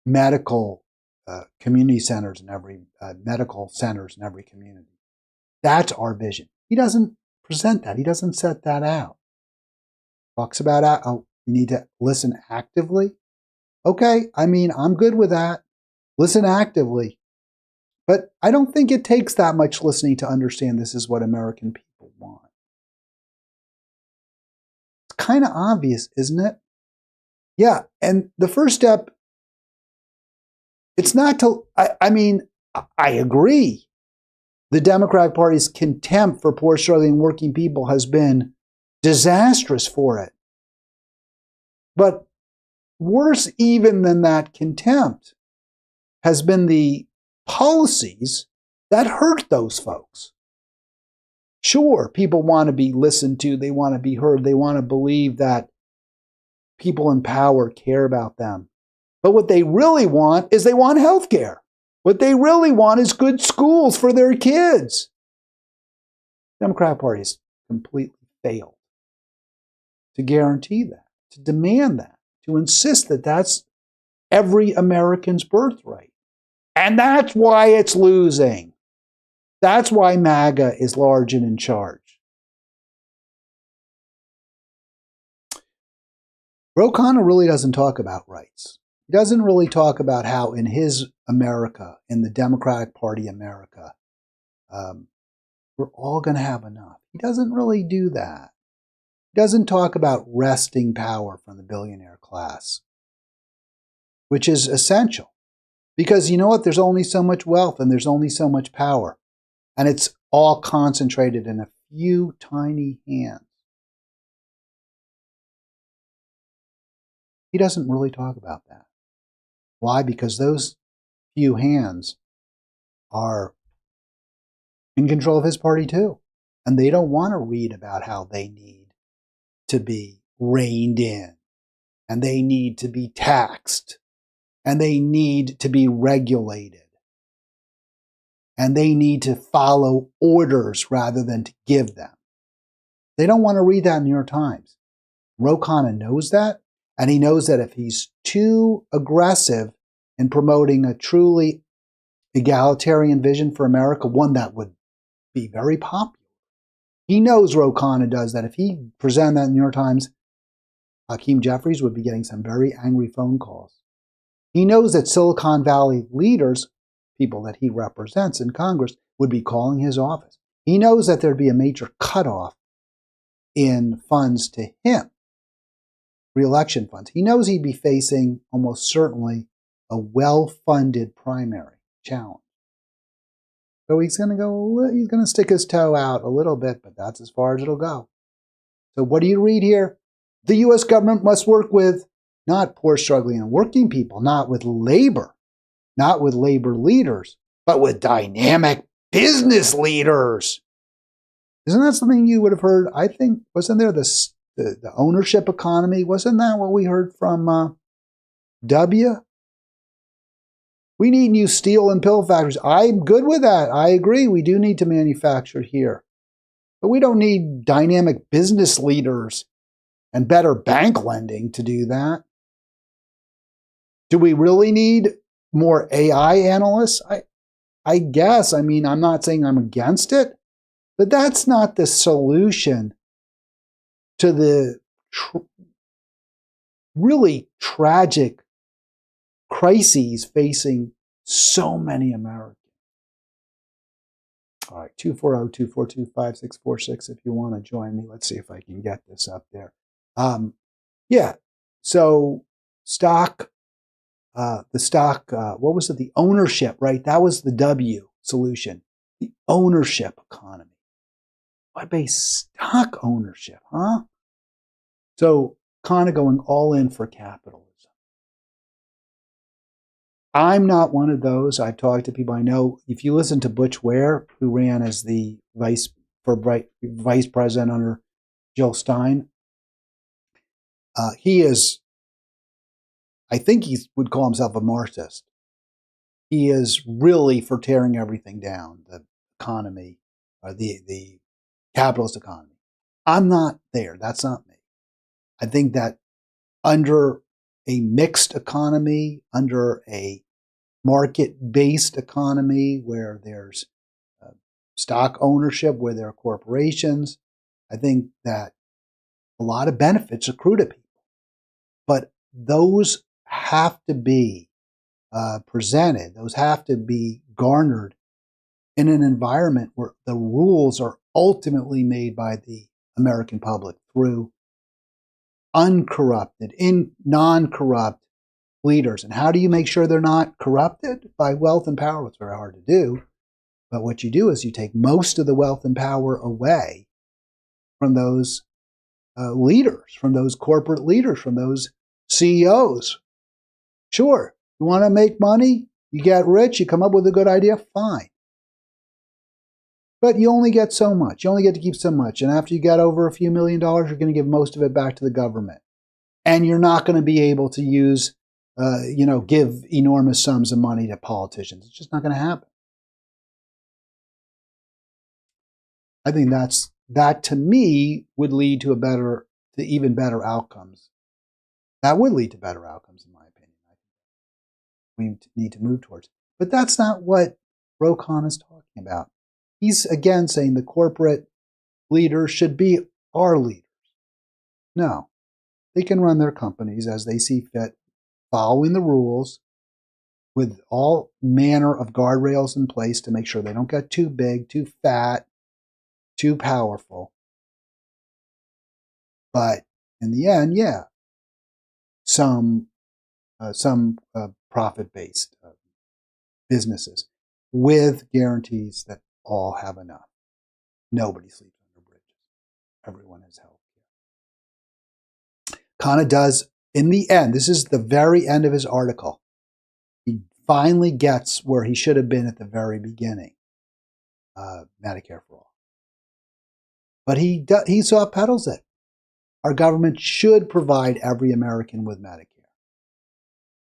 medical community centers in every medical centers in every community. That's our vision. He doesn't present that. He doesn't set that out. Talks about we need to listen actively. Okay, I mean, I'm good with that. Listen actively. But I don't think it takes that much listening to understand this is what American people want. It's kind of obvious, isn't it? Yeah, and the first step, it's not to, I mean, I agree. The Democratic Party's contempt for poor, struggling, working people has been disastrous for it. But worse even than that contempt has been the policies that hurt those folks. Sure, people want to be listened to, they want to be heard, they want to believe that people in power care about them. But what they really want is they want health care. What they really want is good schools for their kids. The Democratic Party has completely failed to guarantee that, to demand that, to insist that that's every American's birthright. And that's why it's losing. That's why MAGA is large and in charge. Khanna really doesn't talk about rights. He doesn't really talk about how in his America, in the Democratic Party America, we're all going to have enough. He doesn't really do that. He doesn't talk about wresting power from the billionaire class. which is essential. Because you know what? There's only so much wealth and there's only so much power. And it's all concentrated in a few tiny hands. He doesn't really talk about that. Why? Because those few hands are in control of his party too. And they don't want to read about how they need to be reined in. And they need to be taxed. And they need to be regulated. And they need to follow orders rather than to give them. They don't want to read that in the New York Times. Ro Khanna knows that, and he knows that if he's too aggressive in promoting a truly egalitarian vision for America, one that would be very popular. He knows, Ro Khanna does, that if he presented that in the New York Times, Hakeem Jeffries would be getting some very angry phone calls. He knows that Silicon Valley leaders, people that he represents in Congress, would be calling his office. He knows that there'd be a major cutoff in funds to him, re-election funds. He knows he'd be facing almost certainly a well-funded primary challenge. So he's going to stick his toe out a little bit, but that's as far as it'll go. So what do you read here? The U.S. government must work with not poor, struggling, and working people, not with labor leaders, but with dynamic business leaders. Isn't that something you would have heard? I think, wasn't there the ownership economy? Wasn't that what we heard from W? We need new steel and pill factories. I'm good with that. I agree. We do need to manufacture here. But we don't need dynamic business leaders and better bank lending to do that. Do we really need more AI analysts? I guess. I mean, I'm not saying I'm against it, but that's not the solution to the really tragic crises facing so many Americans. All right, 240-242-5646 if you want to join me. Let's see if I can get this up there. So what was it? The ownership, right? That was the W solution. The ownership economy. What base stock ownership, huh? So kind of going all in for capitalism. I'm not one of those. I've talked to people I know. If you listen to Butch Ware, who ran as the vice president under Jill Stein, he is, I think he would call himself a Marxist. He is really for tearing everything down, the economy, the capitalist economy. I'm not there. That's not me. I think that under a mixed economy, under a market-based economy where there's stock ownership, where there are corporations, I think that a lot of benefits accrue to people. But those have to be presented, those have to be garnered in an environment where the rules are ultimately made by the American public through uncorrupted, non-corrupt leaders. And how do you make sure they're not corrupted? By wealth and power. It's very hard to do. But what you do is you take most of the wealth and power away from those leaders, from those corporate leaders, from those CEOs. Sure, you want to make money, you get rich, you come up with a good idea, fine. But you only get so much. You only get to keep so much. And after you get over a few $1 million, you're going to give most of it back to the government. And you're not going to be able to use give enormous sums of money to politicians. It's just not going to happen. I think that to me would lead to even better outcomes. That would lead to better outcomes, in my opinion. We need to move towards. But that's not what Ro Khanna is talking about. He's again saying the corporate leaders should be our leaders. No, they can run their companies as they see fit, following the rules with all manner of guardrails in place to make sure they don't get too big, too fat, too powerful. But in the end, some some profit-based businesses with guarantees that all have enough. Nobody sleeps under bridges. Everyone has health care. Khanna does, in the end, this is the very end of his article. He finally gets where he should have been at the very beginning. Medicare for all. But he soft pedals it. Our government should provide every American with Medicare.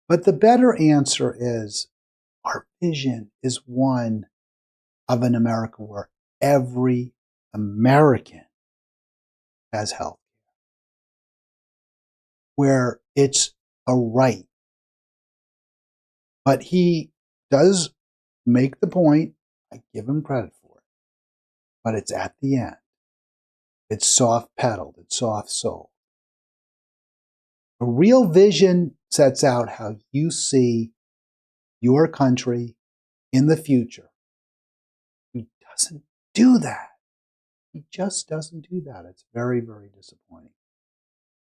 But the better answer is our vision is one of an America where every American has health care, where it's a right. But he does make the point, I give him credit for it, but it's at the end. It's soft pedaled, it's soft souled. A real vision sets out how you see your country in the future. He doesn't do that. He just doesn't do that. It's very, very disappointing.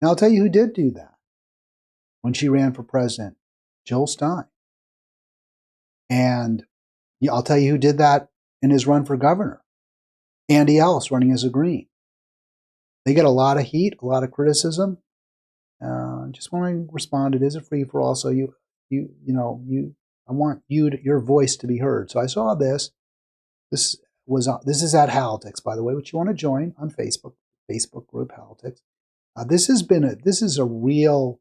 Now, I'll tell you who did do that when she ran for president, Jill Stein. And I'll tell you who did that in his run for governor, Andy Ellis running as a Green. They get a lot of heat, a lot of criticism. Just want to respond. It is a free for all, so I want your voice to be heard. So I saw this. This is at Halitics, by the way, which you want to join on Facebook group Halitics. This is a real,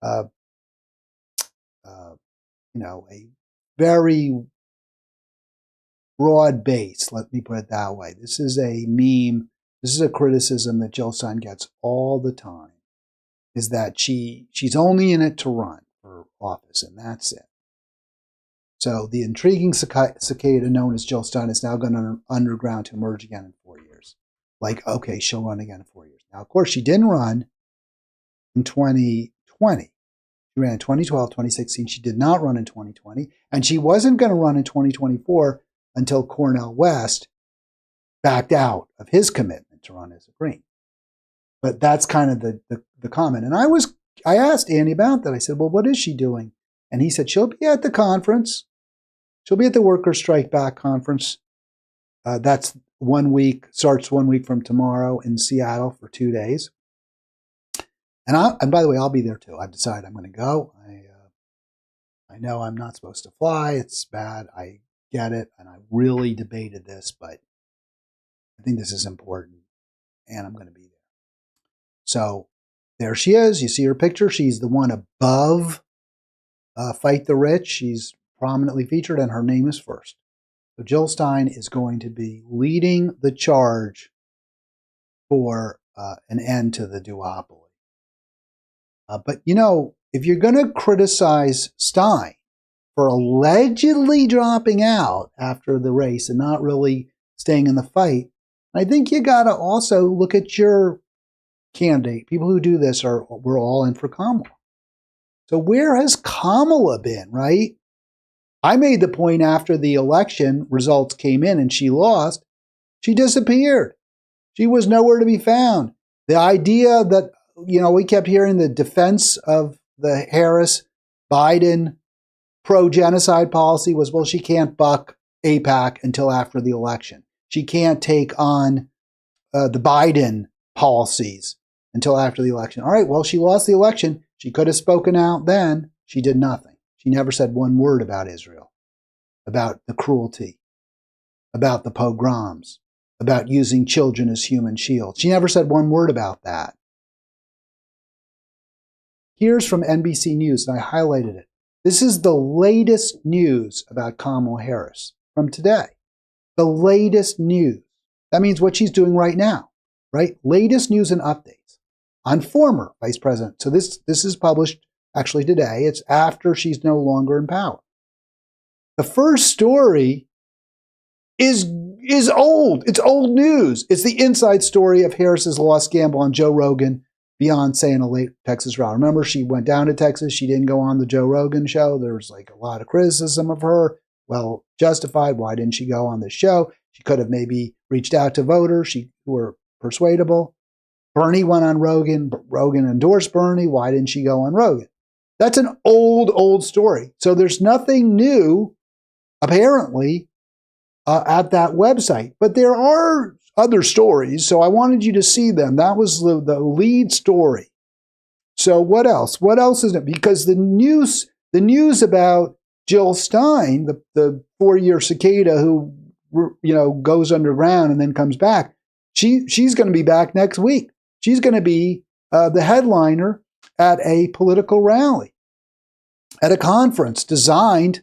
a very broad base. Let me put it that way. This is a meme. This is a criticism that Jill Stein gets all the time. Is that she's only in it to run for office, and that's it. So the intriguing cicada known as Jill Stein is now going underground to emerge again in 4 years. Like, okay, she'll run again in 4 years. Now, of course, she didn't run in 2020. She ran in 2012, 2016. She did not run in 2020. And she wasn't going to run in 2024 until Cornel West backed out of his commitment to run as a Green. But that's kind of the comment. And I asked Andy about that. I said, well, what is she doing? And he said, she'll be at the conference. She'll be at the Workers' Strike Back conference. That's 1 week, starts 1 week from tomorrow in Seattle for 2 days. And by the way, I'll be there too. I've decided I'm going to go. I know I'm not supposed to fly. It's bad. I get it. And I really debated this, but I think this is important. And I'm going to be there. So there she is. You see her picture. She's the one above Fight the Rich. She's prominently featured, and her name is first. So Jill Stein is going to be leading the charge for an end to the duopoly. But, if you're going to criticize Stein for allegedly dropping out after the race and not really staying in the fight, I think you got to also look at your candidate. People who do this we're all in for Kamala. So where has Kamala been, right? I made the point after the election results came in and she lost, she disappeared. She was nowhere to be found. The idea that, we kept hearing the defense of the Harris-Biden pro-genocide policy was, well, she can't buck AIPAC until after the election. She can't take on the Biden policies until after the election. All right, well, she lost the election. She could have spoken out then. She did nothing. She never said one word about Israel, about the cruelty, about the pogroms, about using children as human shields. She never said one word about that. Here's from NBC News, and I highlighted it. This is the latest news about Kamala Harris from today. The latest news. That means what she's doing right now, right? Latest news and updates on former vice president. So this is published actually today. It's after she's no longer in power. The first story is old. It's old news. It's the inside story of Harris's lost gamble on Joe Rogan, Beyonce, and a late Texas route. Remember, she went down to Texas. She didn't go on the Joe Rogan show. There was like a lot of criticism of her. Well, justified. Why didn't she go on the show? She could have maybe reached out to voters who were persuadable. Bernie went on Rogan. Rogan endorsed Bernie. Why didn't she go on Rogan? That's an old story. So there's nothing new, apparently, at that website. But there are other stories, so I wanted you to see them. That was the lead story. So what else? What else is it? Because the news about Jill Stein, the 4-year cicada who goes underground and then comes back, she's going to be back next week. She's going to be the headliner at a political rally, at a conference designed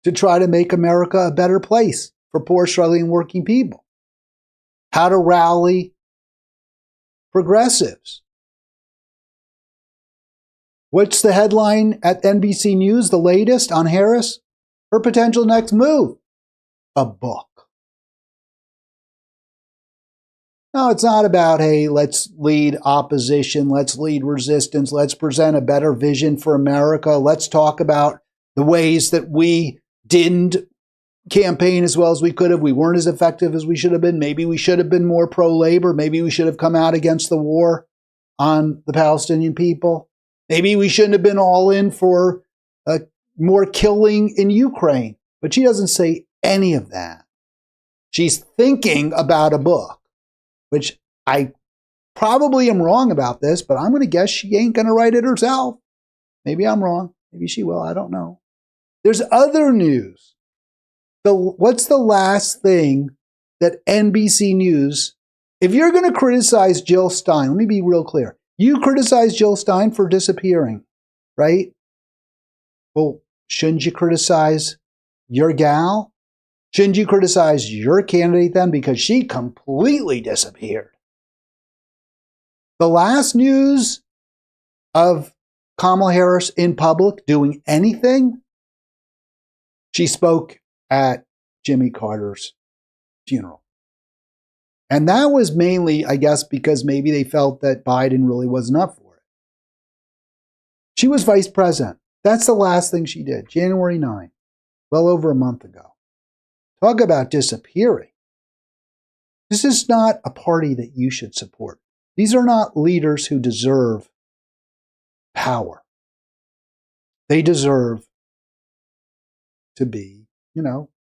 to try to make America a better place for poor, struggling, working people. How to rally progressives. What's the headline at NBC News, the latest on Harris? Her potential next move, a book. No, it's not about, hey, let's lead opposition, let's lead resistance, let's present a better vision for America, let's talk about the ways that we didn't campaign as well as we could have, we weren't as effective as we should have been, maybe we should have been more pro-labor, maybe we should have come out against the war on the Palestinian people, maybe we shouldn't have been all in for more killing in Ukraine. But she doesn't say any of that. She's thinking about a book, which I probably am wrong about this, but I'm going to guess she ain't going to write it herself. Maybe I'm wrong. Maybe she will. I don't know. There's other news. What's the last thing that NBC News, if you're going to criticize Jill Stein, let me be real clear. You criticize Jill Stein for disappearing, right? Well, shouldn't you criticize your gal? Shouldn't you criticize your candidate then because she completely disappeared? The last news of Kamala Harris in public doing anything, she spoke at Jimmy Carter's funeral. And that was mainly, I guess, because maybe they felt that Biden really wasn't up for it. She was vice president. That's the last thing she did, January 9, well over a month ago. Talk about disappearing. This is not a party that you should support. These are not leaders who deserve power. They deserve to be,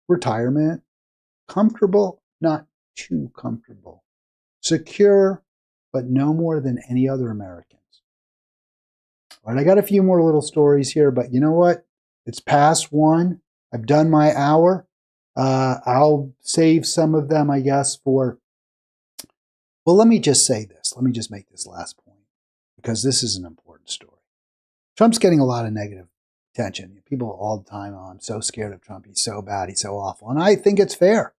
retirement, comfortable, not too comfortable, secure, but no more than any other Americans. All right, I got a few more little stories here, but you know what? It's past 1. I've done my hour. I'll save some of them, I guess, for... Well, let me just say this. Let me just make this last point, because this is an important story. Trump's getting a lot of negative attention. People all the time, oh, I'm so scared of Trump. He's so bad. He's so awful. And I think it's fair.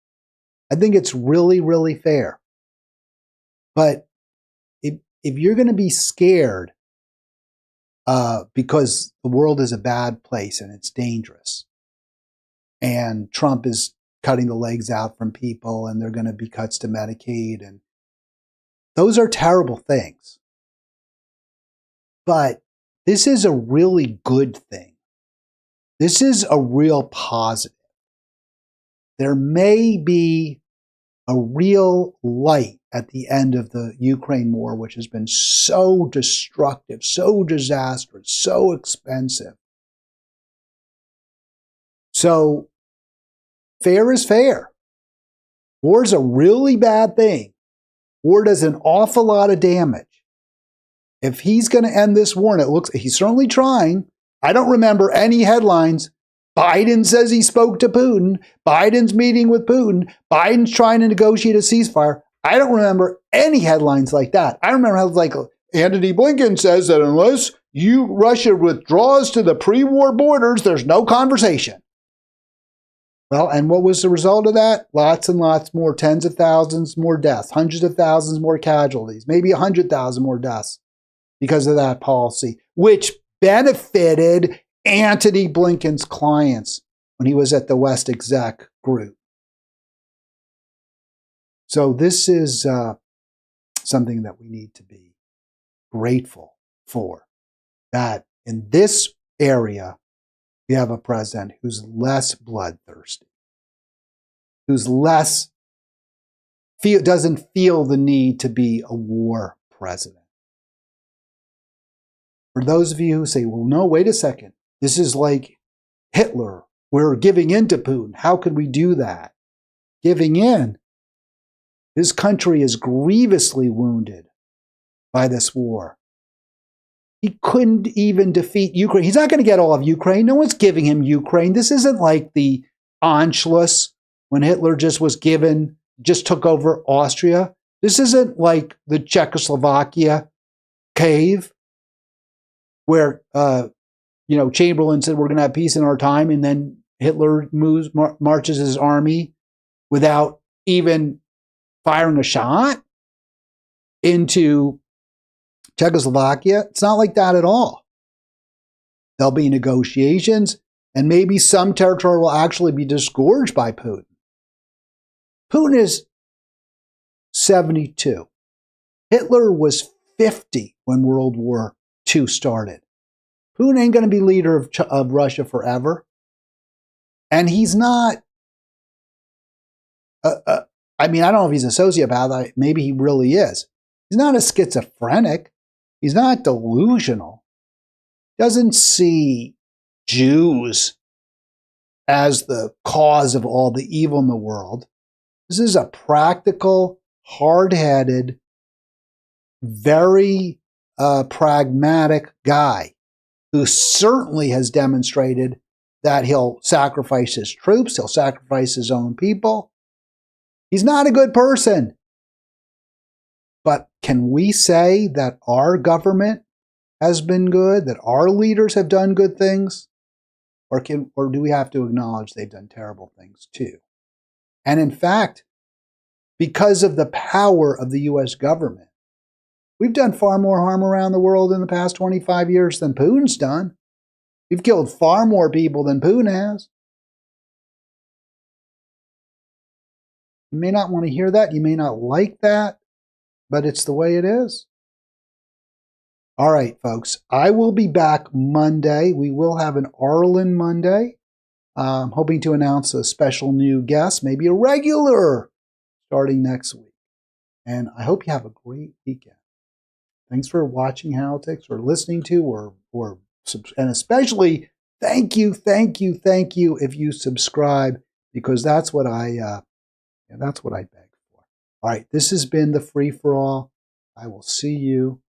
I think it's really, really fair. But if you're going to be scared because the world is a bad place and it's dangerous, and Trump is cutting the legs out from people, and there are going to be cuts to Medicaid, and those are terrible things. But this is a really good thing. This is a real positive. There may be a real light at the end of the Ukraine war, which has been so destructive, so disastrous, so expensive. So fair is fair. War is a really bad thing. War does an awful lot of damage. If he's going to end this war, and it looks, he's certainly trying. I don't remember any headlines. Biden says he spoke to Putin. Biden's meeting with Putin. Biden's trying to negotiate a ceasefire. I don't remember any headlines like that. I remember headlines like Antony Blinken says that unless Russia withdraws to the pre-war borders, there's no conversation. Well, and what was the result of that? Lots and lots more, tens of thousands more deaths, hundreds of thousands more casualties, maybe 100,000 more deaths because of that policy, which benefited Antony Blinken's clients when he was at the West Exec Group. So this is something that we need to be grateful for, that in this area, we have a president who's less bloodthirsty, who's doesn't feel the need to be a war president. For those of you who say, well, no, wait a second. This is like Hitler. We're giving in to Putin. How could we do that? Giving in. His country is grievously wounded by this war. He couldn't even defeat Ukraine. He's not going to get all of Ukraine. No one's giving him Ukraine. This isn't like the Anschluss when Hitler just took over Austria. This isn't like the Czechoslovakia cave where, Chamberlain said, we're going to have peace in our time. And then Hitler marches his army without even firing a shot into Czechoslovakia. It's not like that at all. There'll be negotiations, and maybe some territory will actually be disgorged by Putin. Putin is 72. Hitler was 50 when World War II started. Putin ain't going to be leader of Russia forever. And he's not, I don't know if he's a sociopath. Maybe he really is. He's not a schizophrenic. He's not delusional. Doesn't see Jews as the cause of all the evil in the world. This is a practical, hard-headed, very pragmatic guy who certainly has demonstrated that he'll sacrifice his troops, he'll sacrifice his own people. He's not a good person. But can we say that our government has been good, that our leaders have done good things? Or do we have to acknowledge they've done terrible things too? And in fact, because of the power of the U.S. government, we've done far more harm around the world in the past 25 years than Putin's done. We've killed far more people than Putin has. You may not want to hear that. You may not like that, but it's the way it is. All right, folks, I will be back Monday. We will have an Arlen Monday. I'm hoping to announce a special new guest, maybe a regular, starting next week. And I hope you have a great weekend. Thanks for watching Halitics or listening to and especially thank you if you subscribe, because that's what I beg for. All right, this has been the Free for All. I will see you